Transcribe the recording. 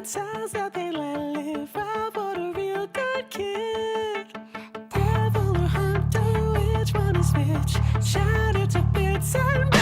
sounds that they let live out for a real good kick. Devil or hunter, which one is which? Shattered to bits and